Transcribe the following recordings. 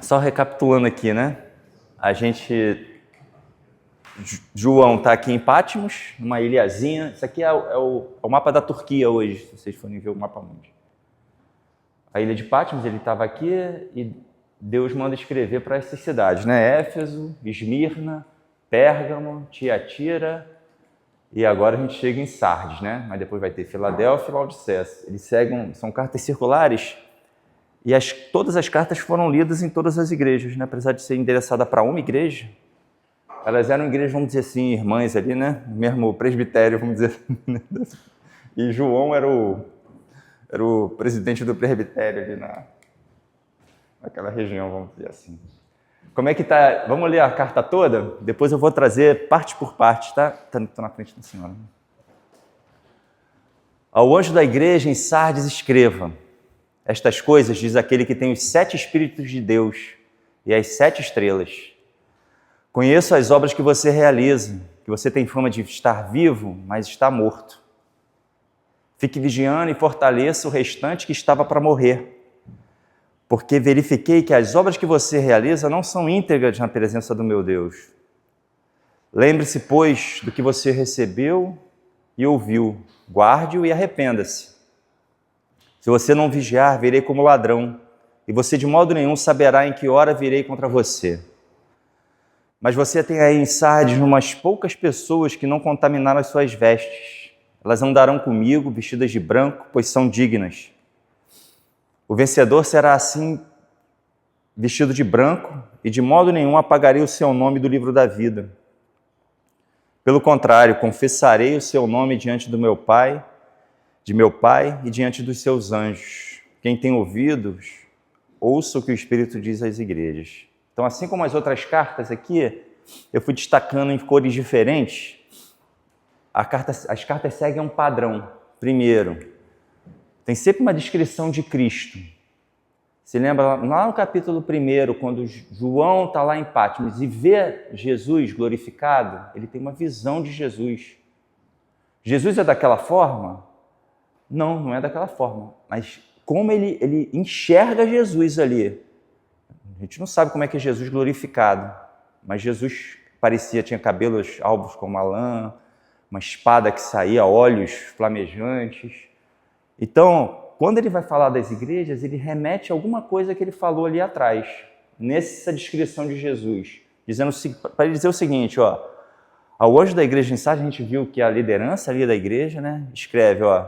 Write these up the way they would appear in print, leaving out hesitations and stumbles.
Só recapitulando aqui, né? João está aqui em Patmos, numa ilhazinha. Isso aqui é o mapa da Turquia hoje, se vocês forem ver o mapa mundi. A ilha de Patmos, ele estava aqui e Deus manda escrever para essas cidades, né? Éfeso, Esmirna, Pérgamo, Tiatira e agora a gente chega em Sardes, né? Mas depois vai ter Filadélfia e Laodiceia. Eles seguem, são cartas circulares e todas as cartas foram lidas em todas as igrejas, né? Apesar de ser endereçada para uma igreja, elas eram igrejas, vamos dizer assim, irmãs ali, né? No mesmo presbitério, vamos dizer assim. E João era o presidente do presbitério ali naquela região, vamos dizer assim. Como é que tá? Vamos ler a carta toda? Depois eu vou trazer parte por parte, tá? Estou na frente da senhora. Ao anjo da igreja em Sardes escreva: estas coisas diz aquele que tem os 7 Espíritos de Deus e as 7 estrelas. Conheço as obras que você realiza, que você tem fama de estar vivo, mas está morto. Fique vigiando e fortaleça o restante que estava para morrer, porque verifiquei que as obras que você realiza não são íntegras na presença do meu Deus. Lembre-se, pois, do que você recebeu e ouviu, guarde-o e arrependa-se. Se você não vigiar, virei como ladrão, e você de modo nenhum saberá em que hora virei contra você. Mas você tem aí em Sardes umas poucas pessoas que não contaminaram as suas vestes. Elas andarão comigo, vestidas de branco, pois são dignas. O vencedor será assim, vestido de branco, e de modo nenhum apagarei o seu nome do livro da vida. Pelo contrário, confessarei o seu nome diante do meu Pai, de meu Pai e diante dos seus anjos. Quem tem ouvidos, ouça o que o Espírito diz às igrejas. Então, assim como as outras cartas aqui, eu fui destacando em cores diferentes. As cartas seguem um padrão. Primeiro, tem sempre uma descrição de Cristo. Se lembra lá no capítulo 1, quando João está lá em Patmos e vê Jesus glorificado, ele tem uma visão de Jesus. Jesus é daquela forma? Não, não é daquela forma. Mas como ele enxerga Jesus ali. A gente não sabe como é que é Jesus glorificado, mas Jesus tinha cabelos albos como a lã, uma espada que saía, olhos flamejantes. Então, quando ele vai falar das igrejas, ele remete a alguma coisa que ele falou ali atrás, nessa descrição de Jesus, dizendo para ele dizer o seguinte, ó, ao anjo da igreja em Sardes, a gente viu que a liderança ali da igreja, né, escreve, ó,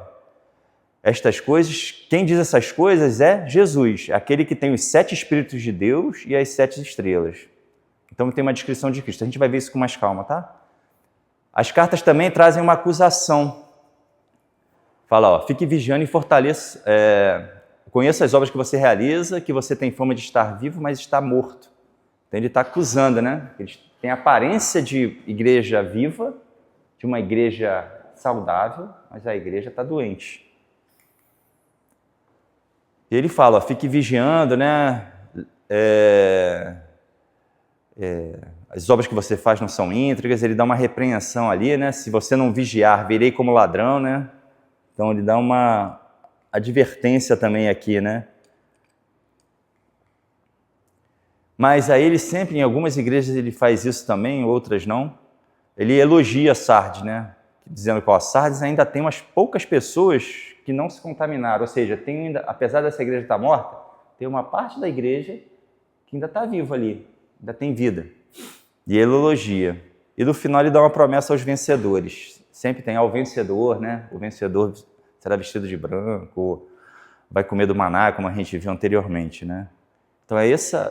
estas coisas, quem diz essas coisas é Jesus, aquele que tem os 7 Espíritos de Deus e as 7 estrelas. Então tem uma descrição de Cristo. A gente vai ver isso com mais calma, tá? As cartas também trazem uma acusação. Fala, ó, fique vigiando e fortaleça, conheça as obras que você realiza, que você tem fama de estar vivo, mas está morto. Então ele está acusando, né? Eles têm a aparência de igreja viva, de uma igreja saudável, mas a igreja está doente. E ele fala, ó, fique vigiando, né? As obras que você faz não são íntegras, ele dá uma repreensão ali, né? Se você não vigiar, virei como ladrão, né? Então ele dá uma advertência também aqui, né? Mas aí ele sempre, em algumas igrejas ele faz isso também, outras não. Ele elogia Sardes, né? Dizendo que Sardes ainda tem umas poucas pessoas que não se contaminaram, ou seja, apesar dessa igreja estar morta, tem uma parte da igreja que ainda está viva ali, ainda tem vida. E ele elogia. E no final ele dá uma promessa aos vencedores. Sempre tem ao vencedor, né? O vencedor será vestido de branco, vai comer do maná, como a gente viu anteriormente, né? Então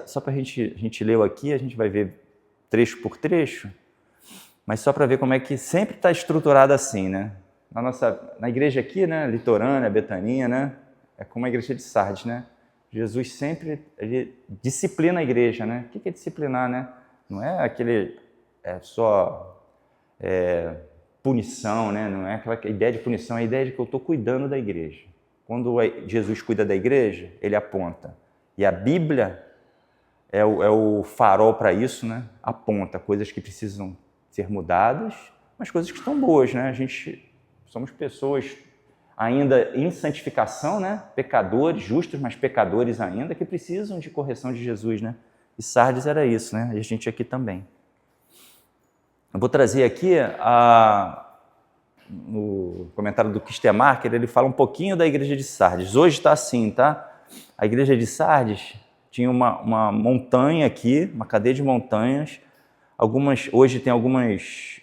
só para a gente leu aqui, a gente vai ver trecho por trecho, mas só para ver como é que sempre está estruturado assim, né? Na igreja aqui, né, litorânea, Betânia, né, é como a igreja de Sardes, né? Jesus sempre disciplina a igreja, né? O que é disciplinar, né? Não é só punição, né? Não é aquela ideia de punição, é a ideia de que eu estou cuidando da igreja. Quando Jesus cuida da igreja, ele aponta. E a Bíblia é o farol para isso, né? Aponta coisas que precisam ser mudadas, mas coisas que estão boas, né? Somos pessoas ainda em santificação, né? Pecadores, justos, mas pecadores ainda, que precisam de correção de Jesus, né? E Sardes era isso, né? E a gente aqui também. Eu vou trazer aqui no comentário do Kistemarker, ele fala um pouquinho da igreja de Sardes. Hoje está assim, tá? A igreja de Sardes tinha uma montanha aqui, uma cadeia de montanhas. Hoje tem algumas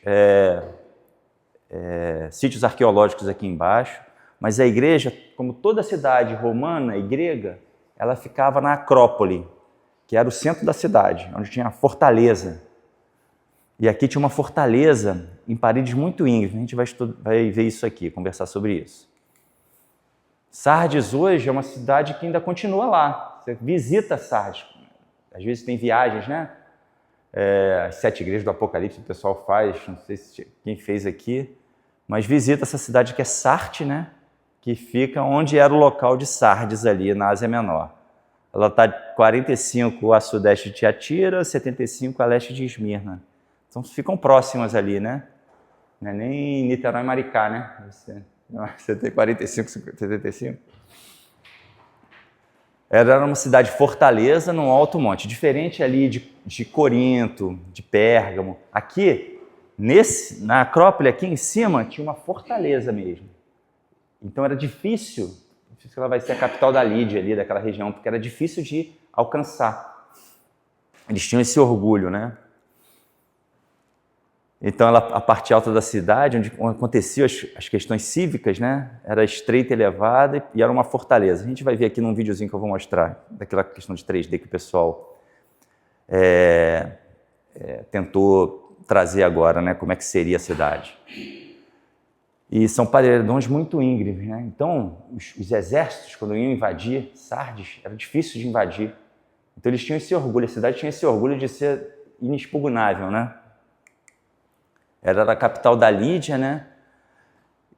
sítios arqueológicos aqui embaixo, mas a igreja, como toda cidade romana e grega, ela ficava na Acrópole, que era o centro da cidade, onde tinha a fortaleza. E aqui tinha uma fortaleza em paredes muito íngremes. A gente vai ver isso aqui, conversar sobre isso. Sardes hoje é uma cidade que ainda continua lá. Você visita Sardes. Às vezes tem viagens, né? As 7 igrejas do Apocalipse o pessoal faz, não sei quem fez aqui, mas visita essa cidade que é Sarte, né? Que fica onde era o local de Sardes ali na Ásia Menor. Ela está 45 a sudeste de Tiatira, 75 a leste de Esmirna. Então ficam próximas ali, né? Não é nem Niterói e Maricá, né? Você tem 45, 75. Era uma cidade fortaleza num alto monte, diferente ali de Corinto, de Pérgamo. Aqui, na Acrópole, aqui em cima, tinha uma fortaleza mesmo. Então era difícil, não sei se ela vai ser a capital da Lídia ali, daquela região, porque era difícil de alcançar. Eles tinham esse orgulho, né? Então, a parte alta da cidade, onde aconteciam as questões cívicas, né, era estreita e elevada e era uma fortaleza. A gente vai ver aqui num videozinho que eu vou mostrar, daquela questão de 3D que o pessoal tentou trazer agora, né, como é que seria a cidade. E são paredões muito íngremes, né? Então, os exércitos, quando iam invadir Sardes, era difícil de invadir. Então, eles tinham esse orgulho, a cidade tinha esse orgulho de ser inexpugnável, né? Era a capital da Lídia, né?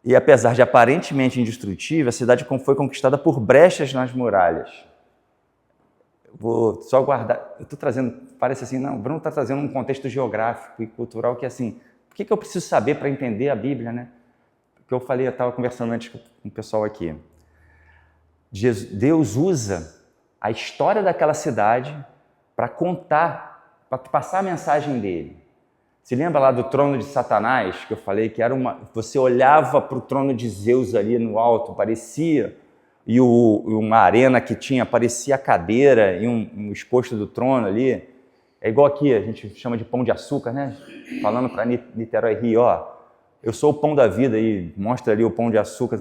E apesar de aparentemente indestrutível, a cidade foi conquistada por brechas nas muralhas. Vou só guardar. Eu estou trazendo, parece assim, não, o Bruno está trazendo um contexto geográfico e cultural que é assim, por que eu preciso saber para entender a Bíblia, né? Porque eu falei, eu estava conversando antes com o pessoal aqui. Deus usa a história daquela cidade para contar, para passar a mensagem dele. Se lembra lá do trono de Satanás, que eu falei que era você olhava para o trono de Zeus ali no alto, parecia, e uma arena que tinha, parecia a cadeira e um exposto do trono ali. É igual aqui, a gente chama de pão de açúcar, né? Falando para Niterói Rio, ó, eu sou o pão da vida, aí mostra ali o pão de açúcar.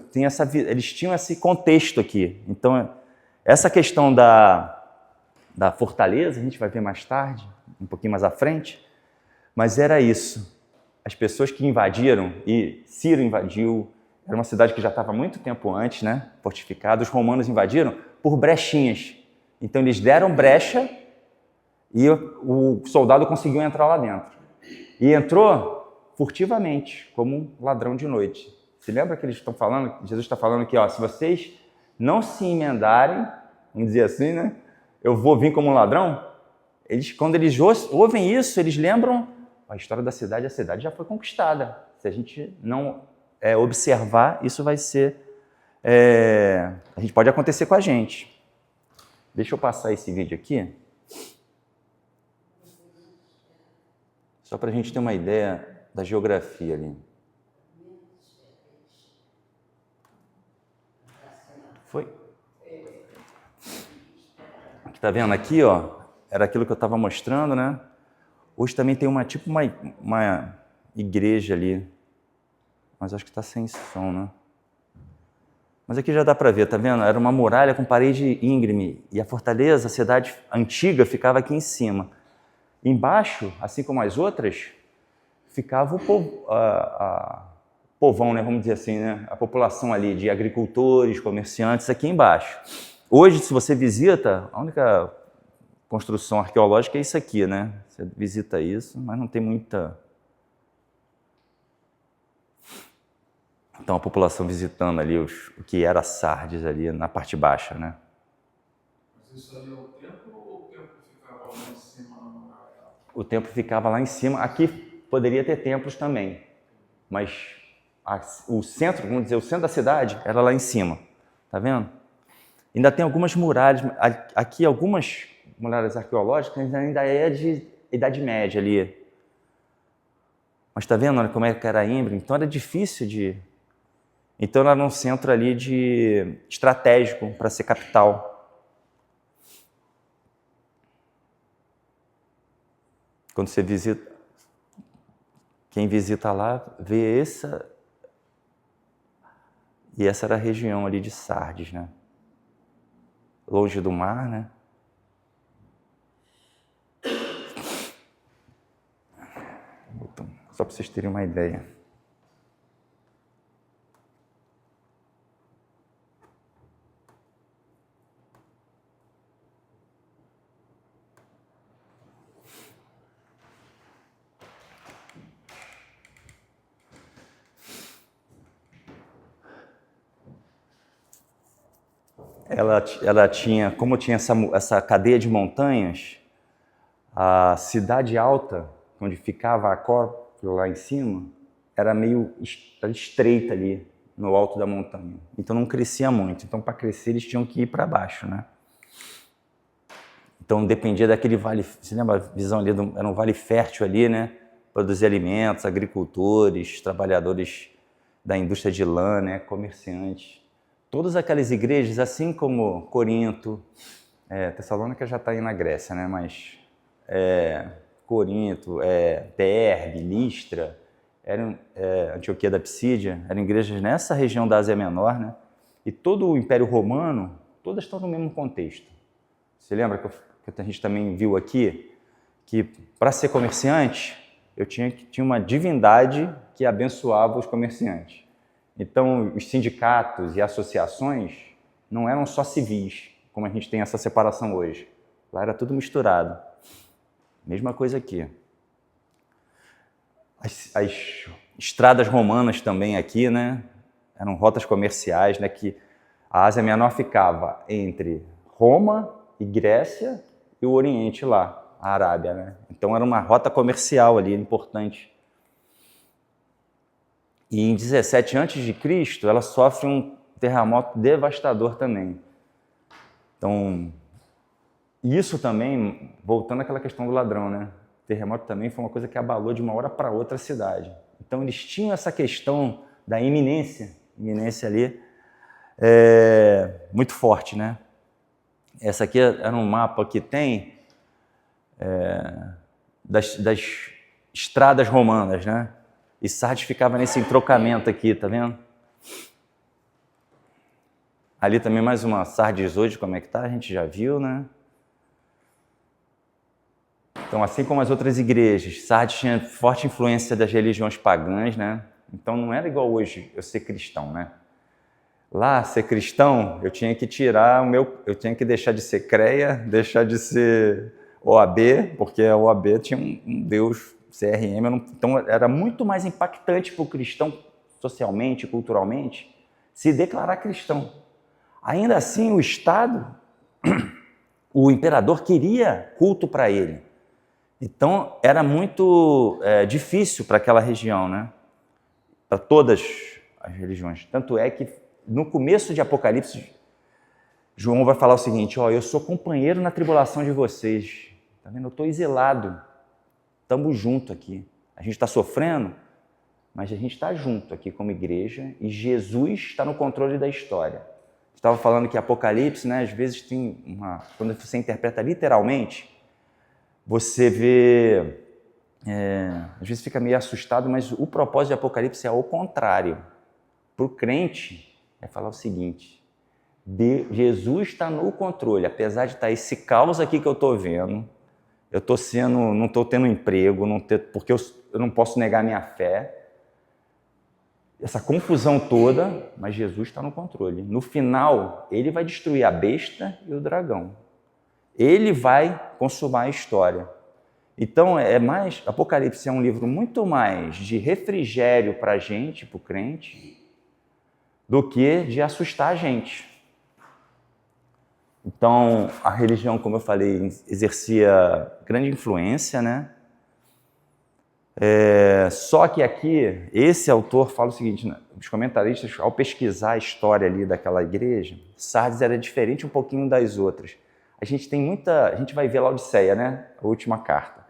Eles tinham esse contexto aqui. Então, essa questão da fortaleza, a gente vai ver mais tarde, um pouquinho mais à frente, mas era isso. As pessoas que invadiram, e Ciro invadiu, era uma cidade que já estava muito tempo antes, né, fortificada, os romanos invadiram por brechinhas. Então eles deram brecha e o soldado conseguiu entrar lá dentro. E entrou furtivamente, como um ladrão de noite. Se lembra que eles estão falando, Jesus está falando que, ó, se vocês não se emendarem, vamos dizer assim, né, eu vou vir como um ladrão. Quando eles ouvem isso, eles lembram a história da cidade, a cidade já foi conquistada. Se a gente não observar, isso vai ser... a gente pode acontecer com a gente. Deixa eu passar esse vídeo aqui. Só para a gente ter uma ideia da geografia ali. Foi? Tá vendo aqui, ó? Era aquilo que eu estava mostrando, né? Hoje também tem uma igreja ali, mas acho que está sem som, né? Mas aqui já dá para ver, tá vendo? Era uma muralha com parede íngreme e a fortaleza, a cidade antiga, ficava aqui em cima. Embaixo, assim como as outras, ficava o povão, né? Vamos dizer assim, né? A população ali de agricultores, comerciantes, aqui embaixo. Hoje, se você visita, a única construção arqueológica é isso aqui, né? Você visita isso, mas não tem muita... Então, a população visitando ali o que era Sardes ali na parte baixa, né? Mas isso ali é o templo ou o templo ficava lá em cima na muralha? O templo ficava lá em cima. Aqui poderia ter templos também, mas o centro, vamos dizer, o centro da cidade era lá em cima. Tá vendo? Ainda tem algumas muralhas, aqui algumas muralhas arqueológicas ainda é de Idade Média ali. Mas tá vendo, olha como é que era Embrun? Então era difícil de... Então era um centro ali de estratégico para ser capital. Quando você visita, quem visita lá vê essa... E essa era a região ali de Sardes, né? Longe do mar, né? Só para vocês terem uma ideia. Ela tinha, como tinha essa cadeia de montanhas, a cidade alta, onde ficava a Acrópole lá em cima, era meio estreita ali no alto da montanha. Então não crescia muito. Então para crescer eles tinham que ir para baixo, né? Então dependia daquele vale. Você lembra a visão ali? Era um vale fértil ali, né? Produzir alimentos, agricultores, trabalhadores da indústria de lã, né? Comerciantes. Todas aquelas igrejas, assim como Corinto, Tessalônica já está aí na Grécia, né? Mas Corinto, Derbe, Listra, Antioquia da Psídia, eram igrejas nessa região da Ásia Menor, né? E todo o Império Romano, todas estão no mesmo contexto. Você lembra que a gente também viu aqui que para ser comerciante eu tinha uma divindade que abençoava os comerciantes. Então, os sindicatos e associações não eram só civis, como a gente tem essa separação hoje. Lá era tudo misturado. Mesma coisa aqui. As estradas romanas também aqui, né? Eram rotas comerciais, né? Que a Ásia Menor ficava entre Roma e Grécia e o Oriente lá, a Arábia, né? Então era uma rota comercial ali, importante. E em 17 a.C., ela sofre um terremoto devastador também. Então, isso também, voltando àquela questão do ladrão, né? O terremoto também foi uma coisa que abalou de uma hora para outra a cidade. Então, eles tinham essa questão da iminência ali, muito forte, né? Essa aqui era um mapa que tem das estradas romanas, né? E Sardes ficava nesse entrocamento aqui, tá vendo? Ali também mais uma Sardes hoje, como é que tá? A gente já viu, né? Então, assim como as outras igrejas, Sardes tinha forte influência das religiões pagãs, né? Então, não era igual hoje eu ser cristão, né? Lá, ser cristão, eu tinha que eu tinha que deixar de ser CREA, deixar de ser OAB, porque a OAB tinha um Deus, CRM, então era muito mais impactante para o cristão, socialmente, culturalmente, se declarar cristão. Ainda assim, o Estado, o imperador queria culto para ele. Então, era muito difícil para aquela região, né? Para todas as religiões. Tanto é que, no começo de Apocalipse, João vai falar o seguinte: eu sou companheiro na tribulação de vocês. Tá vendo? Eu estou exilado. Estamos juntos aqui. A gente está sofrendo, mas a gente está junto aqui como igreja e Jesus está no controle da história. Estava falando que Apocalipse, né, às vezes tem quando você interpreta literalmente, você vê, às vezes fica meio assustado, mas o propósito de Apocalipse é ao contrário. Para o crente, é falar o seguinte: Jesus está no controle, apesar de estar esse caos aqui que eu estou vendo, não estou tendo emprego, porque eu não posso negar minha fé, essa confusão toda, mas Jesus está no controle. No final, ele vai destruir a besta e o dragão. Ele vai consumar a história. Então, Apocalipse é um livro muito mais de refrigério para a gente, para o crente, do que de assustar a gente. Então, a religião, como eu falei, exercia grande influência, né? Só que aqui, esse autor fala o seguinte, né? Os comentaristas, ao pesquisar a história ali daquela igreja, Sardes era diferente um pouquinho das outras. A gente vai ver Laodiceia, né? A última carta.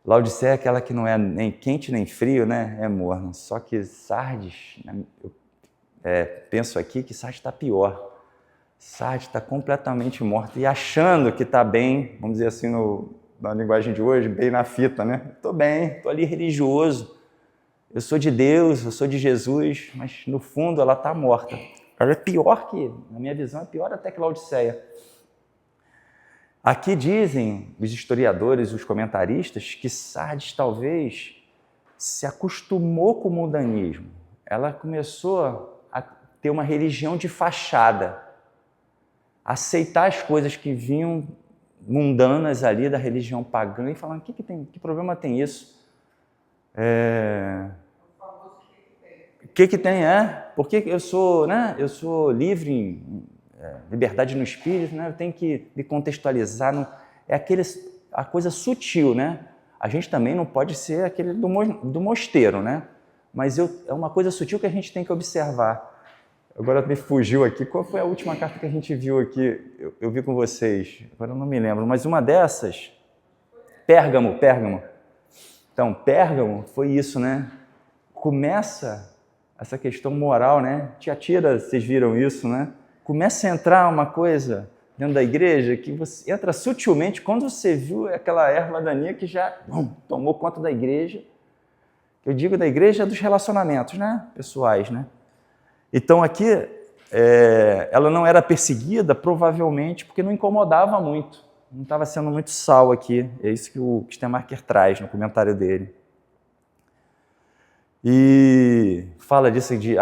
Laodiceia é aquela que não é nem quente nem frio, né? É morno. Só que Sardes, eu penso aqui que Sardes está pior. Sardes está completamente morto e achando que está bem, vamos dizer assim, na linguagem de hoje, bem na fita, né? Estou bem, estou ali religioso, eu sou de Deus, eu sou de Jesus, mas no fundo ela está morta. Ela é pior que, na minha visão, é pior até que Laodiceia. Aqui dizem os historiadores, os comentaristas, que Sardes talvez se acostumou com o mundanismo. Ela começou a ter uma religião de fachada, aceitar as coisas que vinham mundanas ali da religião pagã e falando, que problema tem isso? O que tem? Porque eu sou livre, liberdade no espírito, né? Eu tenho que me contextualizar. A coisa sutil, né? A gente também não pode ser aquele do mosteiro, né? Mas é uma coisa sutil que a gente tem que observar. Agora me fugiu aqui. Qual foi a última carta que a gente viu aqui? Eu vi com vocês. Agora eu não me lembro. Mas uma dessas... Pérgamo. Então, Pérgamo foi isso, né? Começa essa questão moral, né? Tiatira, vocês viram isso, né? Começa a entrar uma coisa dentro da igreja que você entra sutilmente. Quando você viu aquela erva daninha que já tomou conta da igreja. Eu digo da igreja dos relacionamentos, né? Pessoais, né? Então aqui ela não era perseguida, provavelmente, porque não incomodava muito. Não estava sendo muito sal aqui. É isso que o Stemacher traz no comentário dele. E fala disso de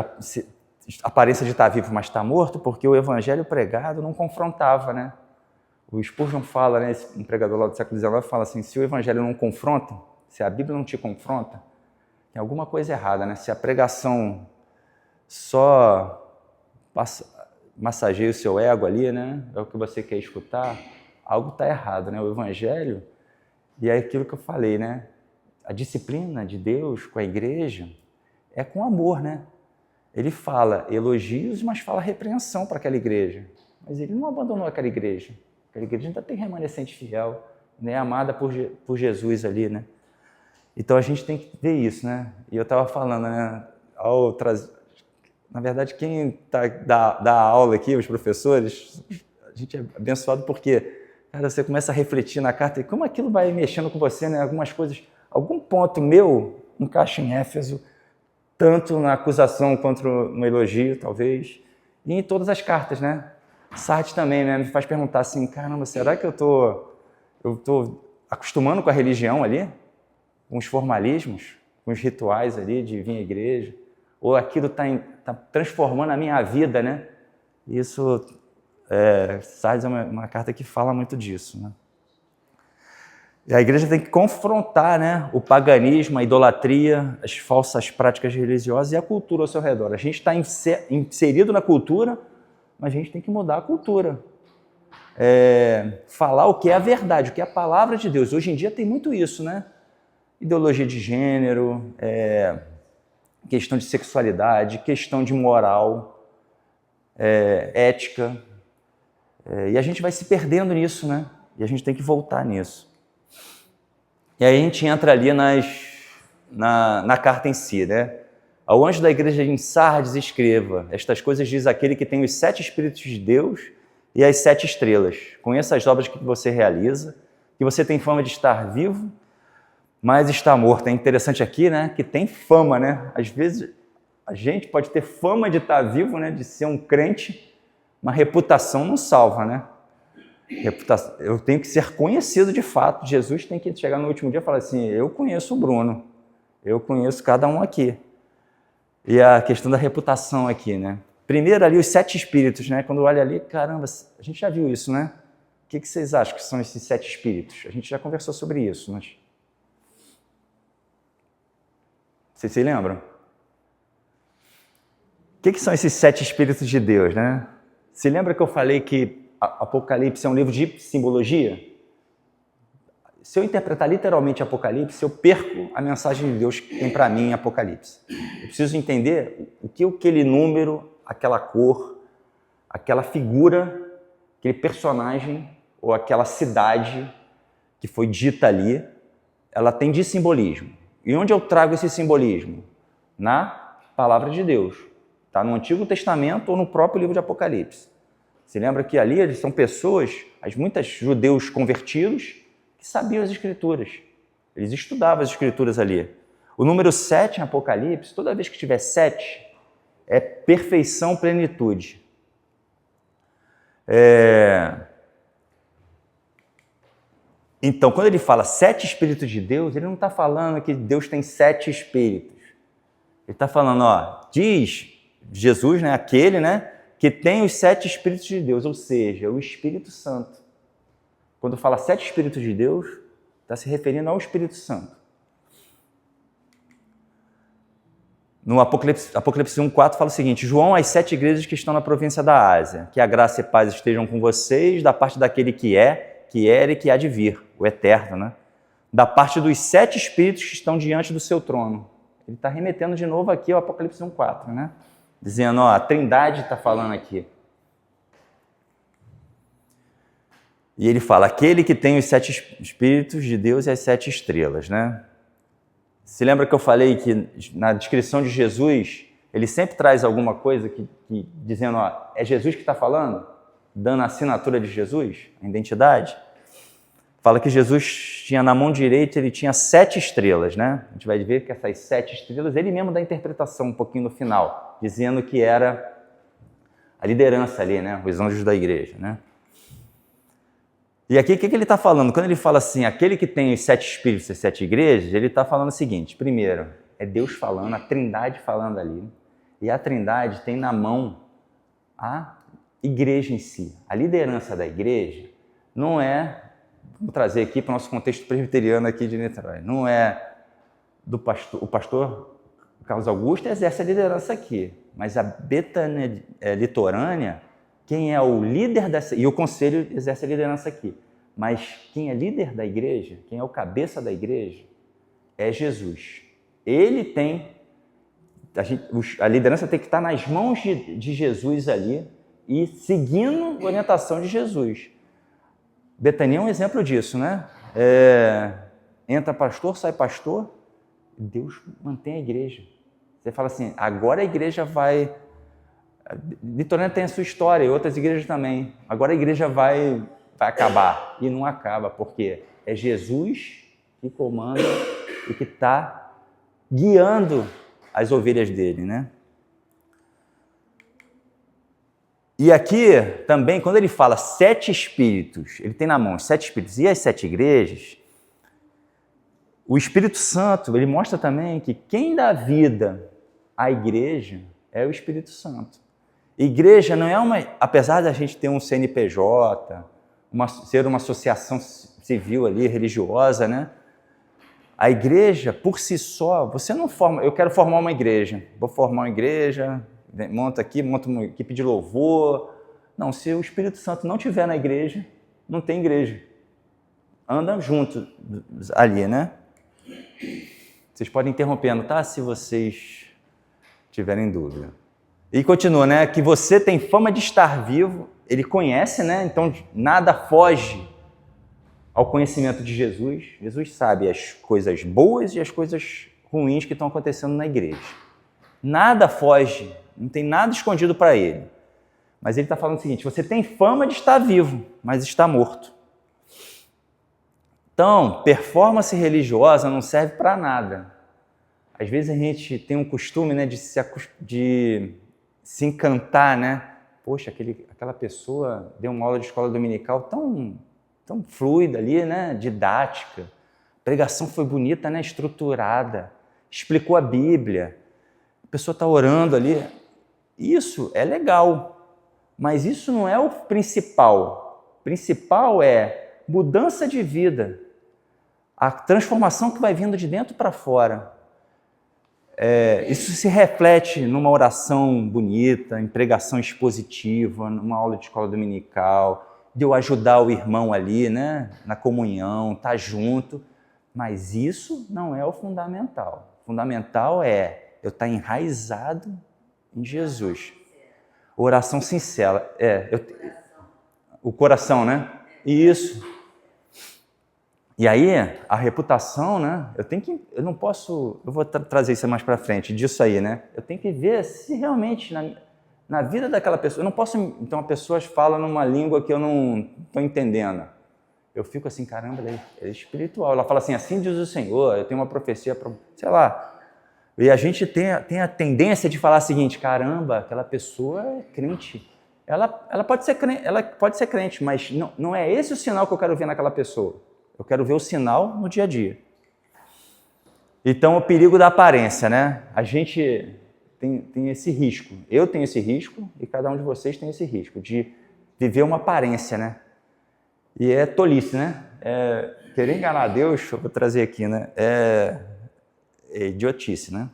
aparência de estar vivo, mas estar morto, porque o evangelho pregado não confrontava, né? O Spurgeon fala, né, um pregador lá do século XIX, fala assim, se o evangelho não confronta, se a Bíblia não te confronta, tem alguma coisa errada, né? Se a pregação só massageia o seu ego ali, né? É o que você quer escutar, algo está errado, né? O evangelho, e é aquilo que eu falei, né? A disciplina de Deus com a igreja é com amor, né? Ele fala elogios, mas fala repreensão para aquela igreja. Mas ele não abandonou aquela igreja. Aquela igreja ainda tem remanescente fiel, né? Amada por Jesus ali, né? Então a gente tem que ver isso, né? E eu estava falando, né? Na verdade, quem dá aula aqui, os professores, a gente é abençoado porque, cara, você começa a refletir na carta e como aquilo vai mexendo com você, né? Algumas coisas, algum ponto meu encaixa em Éfeso, tanto na acusação quanto no elogio, talvez, e em todas as cartas, né? Sardes também, né? Me faz perguntar assim, caramba, será que eu tô acostumando com a religião ali? Com os formalismos, com os rituais ali de vir à igreja? Ou aquilo está transformando a minha vida, né? Isso, Sardes é uma carta que fala muito disso, né? E a igreja tem que confrontar, né, o paganismo, a idolatria, as falsas práticas religiosas e a cultura ao seu redor. A gente está inserido na cultura, mas a gente tem que mudar a cultura. Falar o que é a verdade, o que é a palavra de Deus. Hoje em dia tem muito isso, né? Ideologia de gênero, questão de sexualidade, questão de moral, ética. E a gente vai se perdendo nisso, né? E a gente tem que voltar nisso. E aí a gente entra ali na carta em si, né? Ao anjo da igreja em Sardes escreva, estas coisas diz aquele que tem os 7 Espíritos de Deus e as 7 estrelas. Conheça as obras que você realiza, que você tem fama de estar vivo, mas está morto. É interessante aqui, né? Que tem fama, né? Às vezes a gente pode ter fama de estar vivo, né? De ser um crente, mas reputação não salva, né? Eu tenho que ser conhecido de fato. Jesus tem que chegar no último dia e falar assim, eu conheço o Bruno, eu conheço cada um aqui. E a questão da reputação aqui, né? Primeiro ali os 7 espíritos, né? Quando olha ali, caramba, a gente já viu isso, né? O que vocês acham que são esses 7 espíritos? A gente já conversou sobre isso, mas... Vocês se lembram? O que são esses 7 espíritos de Deus, né? Se lembra que eu falei que Apocalipse é um livro de simbologia? se eu interpretar literalmente Apocalipse, eu perco a mensagem de Deus que tem para mim em Apocalipse. Eu preciso entender o que aquele número, aquela cor, aquela figura, aquele personagem ou aquela cidade que foi dita ali, ela tem de simbolismo. E onde eu trago esse simbolismo? Na palavra de Deus. Está no Antigo Testamento ou no próprio livro de Apocalipse. Você lembra que ali eles são pessoas, muitos judeus convertidos, que sabiam as Escrituras. Eles estudavam as Escrituras ali. O número 7 em Apocalipse, toda vez que tiver 7, é perfeição, plenitude. Então, quando ele fala 7 Espíritos de Deus, ele não está falando que Deus tem 7 Espíritos. Ele está falando, diz Jesus, né, aquele, né, que tem os 7 Espíritos de Deus, ou seja, o Espírito Santo. Quando fala 7 Espíritos de Deus, está se referindo ao Espírito Santo. No Apocalipse 1:4 fala o seguinte: João, às 7 igrejas que estão na província da Ásia, que a graça e paz estejam com vocês, da parte daquele que é, que era e que há de vir, o eterno, né? Da parte dos 7 espíritos que estão diante do seu trono. Ele está remetendo de novo aqui ao Apocalipse 1:4, né? Dizendo, a Trindade está falando aqui. E ele fala, aquele que tem os 7 Espíritos de Deus e as 7 estrelas, né? Se lembra que eu falei que na descrição de Jesus, ele sempre traz alguma coisa dizendo, é Jesus que está falando? Dando a assinatura de Jesus, a identidade. Fala que Jesus tinha na mão direita, ele tinha 7 estrelas, né? A gente vai ver que essas 7 estrelas, ele mesmo dá a interpretação um pouquinho no final, dizendo que era a liderança ali, né? Os anjos da igreja, né? E aqui, o que ele está falando? Quando ele fala assim, aquele que tem os 7 espíritos e 7 igrejas, ele está falando o seguinte, primeiro, é Deus falando, a Trindade falando ali, e a Trindade tem na mão a igreja em si. A liderança da igreja não é, vamos trazer aqui para o nosso contexto presbiteriano aqui de Niterói, não é do pastor, o pastor Carlos Augusto exerce a liderança aqui, mas a Betânia litorânea, quem é o líder dessa... E o conselho exerce a liderança aqui. Mas quem é líder da igreja, quem é o cabeça da igreja, é Jesus. Ele tem... A liderança tem que estar nas mãos de Jesus ali e seguindo a orientação de Jesus. Betânia é um exemplo disso, né? Entra pastor, sai pastor, Deus mantém a igreja. Você fala assim, agora a igreja vai... Litorânea tem a sua história e outras igrejas também. Agora a igreja vai acabar. E não acaba, porque é Jesus que comanda e que está guiando as ovelhas dele, né? E aqui também, quando ele fala 7 espíritos, ele tem na mão os 7 espíritos e as 7 igrejas, o Espírito Santo, ele mostra também que quem dá vida à igreja é o Espírito Santo. Igreja não é apesar da gente ter um CNPJ, ser uma associação civil ali, religiosa, né? A igreja, por si só, você não forma... Eu quero formar uma igreja. Vou formar uma igreja, monto uma equipe de louvor. Não, se o Espírito Santo não estiver na igreja, não tem igreja. Anda junto ali, né? Vocês podem ir interrompendo, tá? Se vocês tiverem dúvida. E continua, né? Que você tem fama de estar vivo, ele conhece, né? Então nada foge ao conhecimento de Jesus. Jesus sabe as coisas boas e as coisas ruins que estão acontecendo na igreja. Nada foge, não tem nada escondido para ele. Mas ele está falando o seguinte, você tem fama de estar vivo, mas está morto. Então, performance religiosa não serve para nada. Às vezes a gente tem um costume, né, de se encantar, né? Poxa, aquela pessoa deu uma aula de escola dominical tão fluida ali, né? Didática. A pregação foi bonita, né? Estruturada. Explicou a Bíblia. A pessoa está orando ali. Isso é legal, mas isso não é o principal. O principal é mudança de vida. A transformação que vai vindo de dentro para fora. Isso se reflete numa oração bonita, em pregação expositiva, numa aula de escola dominical. de eu ajudar o irmão ali, né? Na comunhão, estar junto. Mas isso não é o fundamental. O fundamental é eu estar enraizado em Jesus. Oração sincera. O coração, né? Isso. E aí, a reputação, né? Eu não posso, eu vou trazer isso mais para frente, disso aí, né? Eu tenho que ver se realmente na vida daquela pessoa, eu não posso, então as pessoas falam numa língua que eu não estou entendendo. Eu fico assim, caramba, é espiritual. Ela fala assim diz o Senhor, eu tenho uma profecia, sei lá. E a gente tem a tendência de falar o seguinte, caramba, aquela pessoa é crente. Ela pode ser crente, mas não é esse o sinal que eu quero ver naquela pessoa. Eu quero ver o sinal no dia a dia. Então, o perigo da aparência, né? A gente tem esse risco. Eu tenho esse risco e cada um de vocês tem esse risco de viver uma aparência, né? E é tolice, né? Querer enganar a Deus, eu vou trazer aqui, né? É idiotice, né?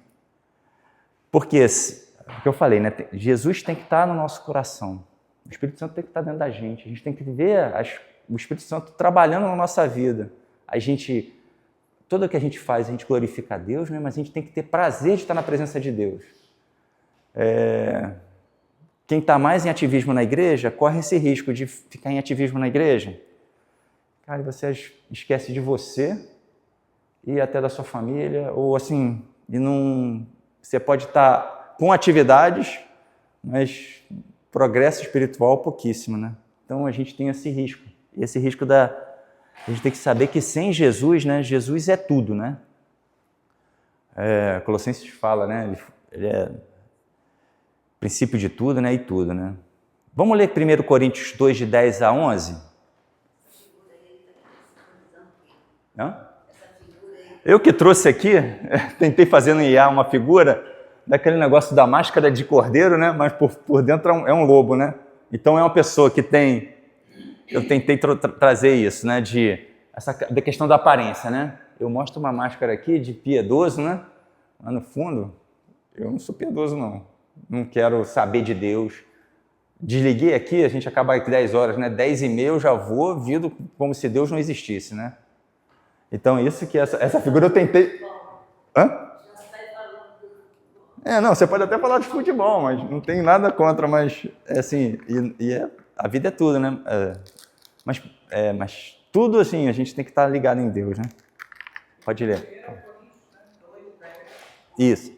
Porque, o que eu falei, né? Jesus tem que estar no nosso coração. O Espírito Santo tem que estar dentro da gente. A gente tem que ver o Espírito Santo trabalhando na nossa vida. Tudo o que a gente faz, a gente glorifica a Deus, né? Mas a gente tem que ter prazer de estar na presença de Deus. Quem está mais em ativismo na igreja, corre esse risco de ficar em ativismo na igreja. Cara, você esquece de você e até da sua família, ou assim, você pode estar com atividades, mas progresso espiritual pouquíssimo, né? Então a gente tem esse risco. E esse risco a gente tem que saber que sem Jesus, né? Jesus é tudo, né? Colossenses fala, né? Ele é princípio de tudo, né? E tudo, né? Vamos ler 1 Coríntios 2, de 10 a 11? Eu que trouxe aqui, tentei fazer no IA uma figura daquele negócio da máscara de cordeiro, né? Mas por dentro é um lobo, né? Então é uma pessoa que tem... Eu tentei trazer isso, né? Da questão da aparência, né? Eu mostro uma máscara aqui de piedoso, né? Lá no fundo, eu não sou piedoso, não. Não quero saber de Deus. Desliguei aqui, a gente acaba aqui 10 horas, né? 10h30 eu já vou vindo como se Deus não existisse, né? Então, isso que essa figura eu tentei... Não, você pode até falar de futebol, mas não tem nada contra, mas assim, a vida é tudo, né? Mas tudo assim, a gente tem que estar ligado em Deus, né? Pode ler. Isso.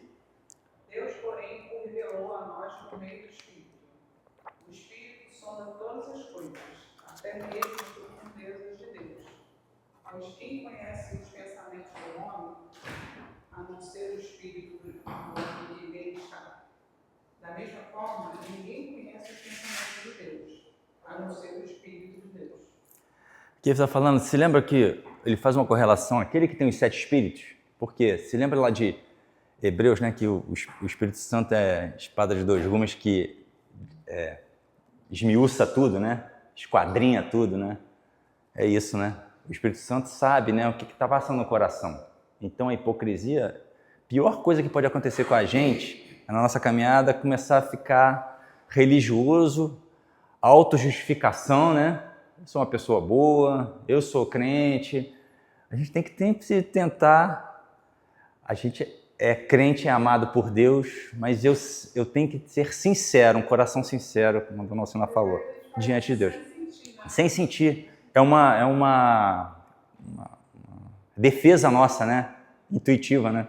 Deus, porém, o revelou a nós por meio do Espírito. O Espírito sonda todas as coisas, até mesmo as profundezas de Deus. Pois quem conhece os pensamentos do homem, a não ser o Espírito do homem que nele está? Da mesma forma, ninguém conhece os pensamentos de Deus, a não ser o Espírito de Deus. Aqui ele está falando, se lembra que ele faz uma correlação, aquele que tem os 7 espíritos? Porque se lembra lá de Hebreus, né, que o Espírito Santo é espada de 2 gumes que esmiuça tudo, né? Esquadrinha tudo, né? É isso, né? O Espírito Santo sabe, né, o que está passando no coração. Então a hipocrisia, pior coisa que pode acontecer com a gente é na nossa caminhada começar a ficar religioso, autojustificação, né? Eu sou uma pessoa boa, eu sou crente. A gente tem que sempre tentar... A gente é crente, é amado por Deus, mas eu tenho que ser sincero, um coração sincero, como a dona Alcina falou, diante de Deus. Sem sentir. É uma defesa nossa, né? Intuitiva, né?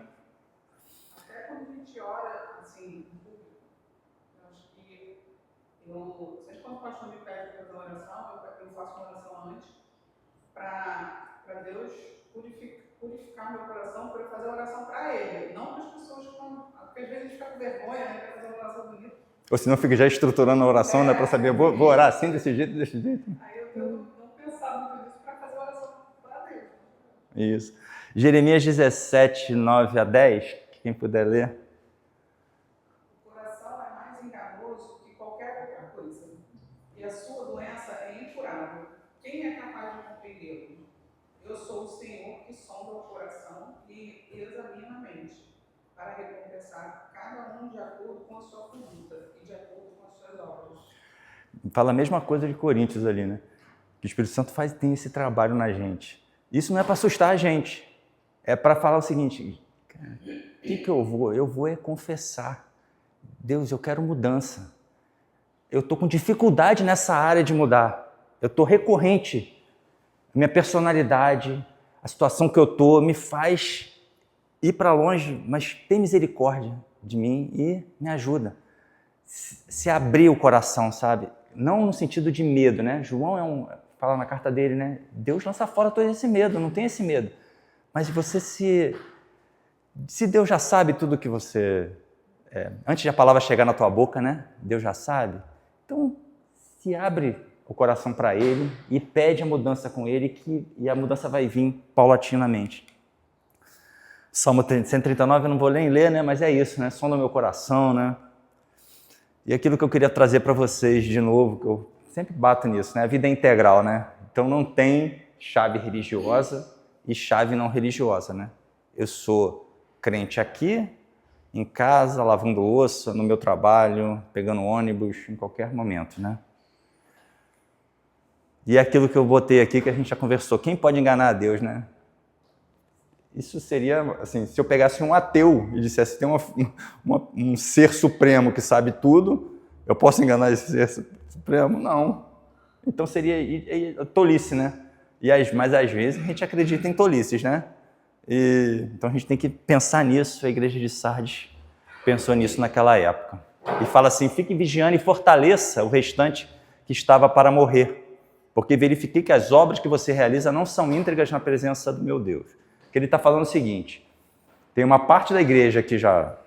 Até quando a gente ora, assim, em público, eu acho que sempre quando o pastor me pede para fazer oração, eu faço uma oração antes para Deus purificar meu coração, para eu fazer oração para Ele, não para as pessoas que estão... Porque às vezes a gente fica com vergonha, né, para fazer uma oração bonita. Ou senão fica já estruturando a oração, né? Para saber, vou orar assim, desse jeito, desse jeito. Aí eu não pensava muito nisso para fazer oração para Deus. Isso. Jeremias 17, 9 a 10, quem puder ler. O coração é mais enganoso que qualquer outra coisa, e a sua doença é incurável. Quem é capaz de compreendê-lo? Eu sou o Senhor que sonda o coração e examina a mente, para recompensar cada um de acordo com a sua conduta e de acordo com as suas obras. Fala a mesma coisa de Coríntios ali, né? Que o Espírito Santo tem esse trabalho na gente. Isso não é para assustar a gente. É para falar o seguinte, cara, o que eu vou? Eu vou confessar. Deus, eu quero mudança. Eu estou com dificuldade nessa área de mudar. Eu estou recorrente. Minha personalidade, a situação que eu estou me faz ir para longe, mas tem misericórdia de mim e me ajuda. Se abrir o coração, sabe? Não no sentido de medo, né? João fala na carta dele, né? Deus lança fora todo esse medo, não tem esse medo. Mas você se Deus já sabe tudo que você... antes de a palavra chegar na tua boca, né? Deus já sabe. Então, se abre o coração para Ele e pede a mudança com Ele e a mudança vai vir paulatinamente. Salmo 139 eu não vou nem ler, né? Mas é isso, né? Som do meu coração, né? E aquilo que eu queria trazer para vocês de novo, que eu sempre bato nisso, né? A vida é integral, né? Então não tem chave religiosa e chave não religiosa, né? Eu sou crente aqui, em casa, lavando louça, no meu trabalho, pegando ônibus, em qualquer momento, né? E é aquilo que eu botei aqui que a gente já conversou. Quem pode enganar a Deus, né? Isso seria, assim, se eu pegasse um ateu e dissesse tem um ser supremo que sabe tudo, eu posso enganar esse ser supremo? Não. Então seria tolice, né? Mas às vezes a gente acredita em tolices, né? Então a gente tem que pensar nisso. A igreja de Sardes pensou nisso naquela época. E fala assim, fique vigiando e fortaleça o restante que estava para morrer, porque verifiquei que as obras que você realiza não são íntegras na presença do meu Deus. Que ele está falando o seguinte, tem uma parte da igreja que já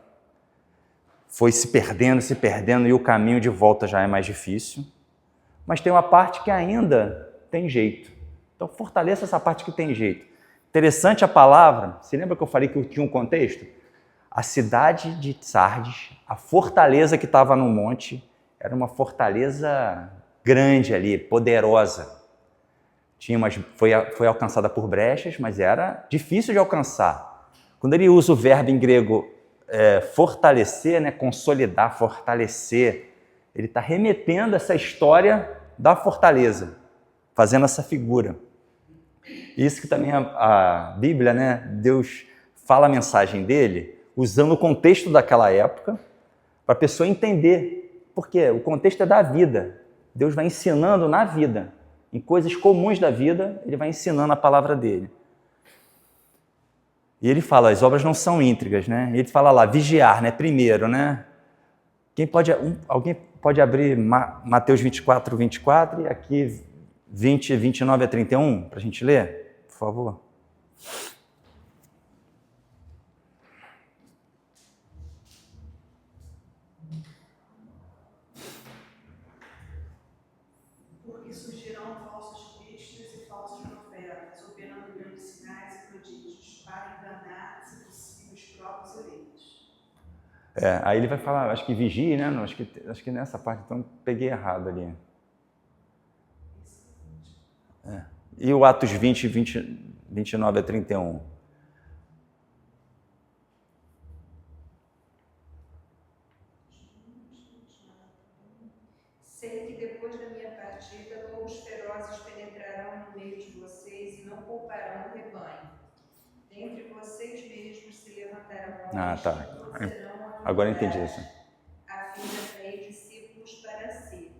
foi se perdendo e o caminho de volta já é mais difícil, mas tem uma parte que ainda tem jeito. Então fortaleça essa parte que tem jeito. Interessante a palavra, se lembra que eu falei que tinha um contexto? A cidade de Sardes, a fortaleza que estava no monte, era uma fortaleza grande ali, poderosa. Foi alcançada por brechas, mas era difícil de alcançar. Quando ele usa o verbo em grego fortalecer, né, consolidar, fortalecer, ele está remetendo essa história da fortaleza, fazendo essa figura. Isso que também a Bíblia, né, Deus fala a mensagem dele usando o contexto daquela época para a pessoa entender. Porque o contexto é da vida. Deus vai ensinando na vida. Em coisas comuns da vida, ele vai ensinando a palavra dele. E ele fala, as obras não são íntegras, né? Ele fala lá, vigiar, né? Primeiro, né? Alguém pode abrir Mateus 24, 24 e aqui 20, 29 a 31, para a gente ler, por favor. Aí ele vai falar, acho que vigie, né? Acho que nessa parte, então, peguei errado ali. E o Atos 20, 29 a 31? Sei que depois da minha partida, lobos ferozes penetrarão no meio de vocês e não pouparão o rebanho. Dentre vocês mesmos se levantarão homens tá. que torcerão a Agora entendi isso. a fim de atrair discípulos para si.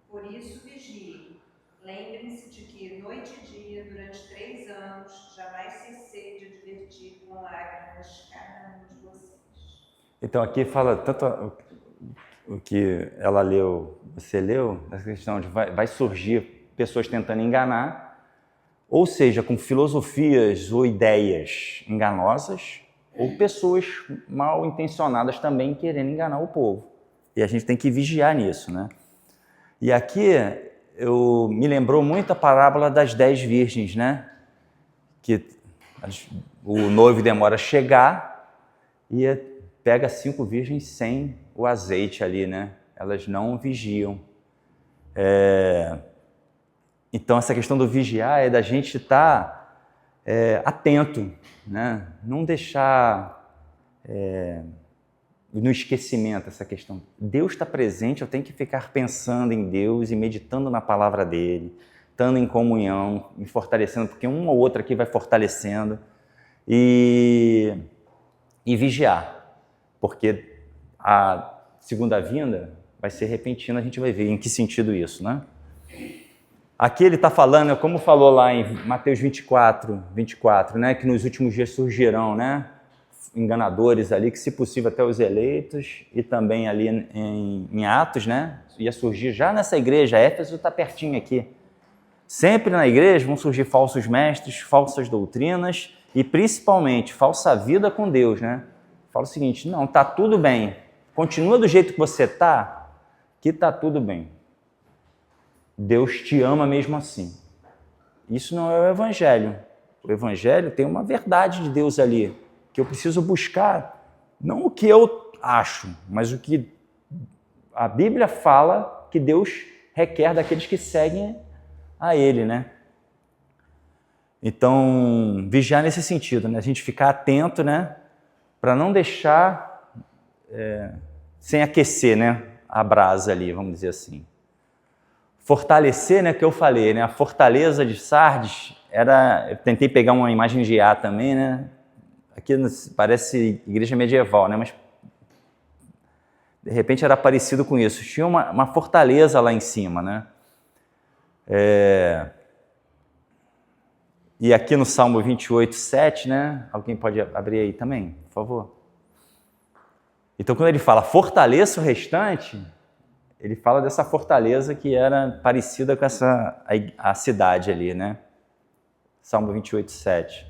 Por isso vigiem. Lembrem-se de que noite e dia, durante 3 anos, jamais cessei de advertir com lágrimas cada um de vocês. Então aqui fala tanto o que ela leu, você leu, essa questão de vai surgir pessoas tentando enganar, ou seja, com filosofias ou ideias enganosas, ou pessoas mal intencionadas também querendo enganar o povo. E a gente tem que vigiar nisso, né? E aqui me lembrou muito a parábola das 10 virgens, né? Que o noivo demora a chegar e pega 5 virgens sem o azeite ali, né? Elas não vigiam. Então, essa questão do vigiar é da gente estar atento, né? Não deixar no esquecimento essa questão. Deus está presente, eu tenho que ficar pensando em Deus e meditando na palavra dele, estando em comunhão, me fortalecendo, porque um ou outro aqui vai fortalecendo, e vigiar, porque a segunda vinda vai ser repentina, a gente vai ver em que sentido isso, né? Aqui ele está falando, como falou lá em Mateus 24, né, que nos últimos dias surgirão, né, enganadores ali, que se possível até os eleitos, e também ali em Atos, né, ia surgir já nessa igreja, Éfeso está pertinho aqui. Sempre na igreja vão surgir falsos mestres, falsas doutrinas e principalmente falsa vida com Deus, né? Fala o seguinte, não, tá tudo bem, continua do jeito que você tá, que tá tudo bem. Deus te ama mesmo assim. Isso não é o Evangelho. O Evangelho tem uma verdade de Deus ali, que eu preciso buscar, não o que eu acho, mas o que a Bíblia fala que Deus requer daqueles que seguem a Ele, né? Então, vigiar nesse sentido, né? A gente ficar atento, né? Para não deixar sem aquecer, né? A brasa ali, vamos dizer assim. Fortalecer, né, que eu falei, né, a fortaleza de Sardes era, eu tentei pegar uma imagem de A também, né, aqui parece igreja medieval, né, mas de repente era parecido com isso, tinha uma fortaleza lá em cima, né, e aqui no Salmo 28, 7, né, alguém pode abrir aí também, por favor. Então quando ele fala fortaleça o restante, ele fala dessa fortaleza que era parecida com a cidade ali, né? Salmo 28, 7.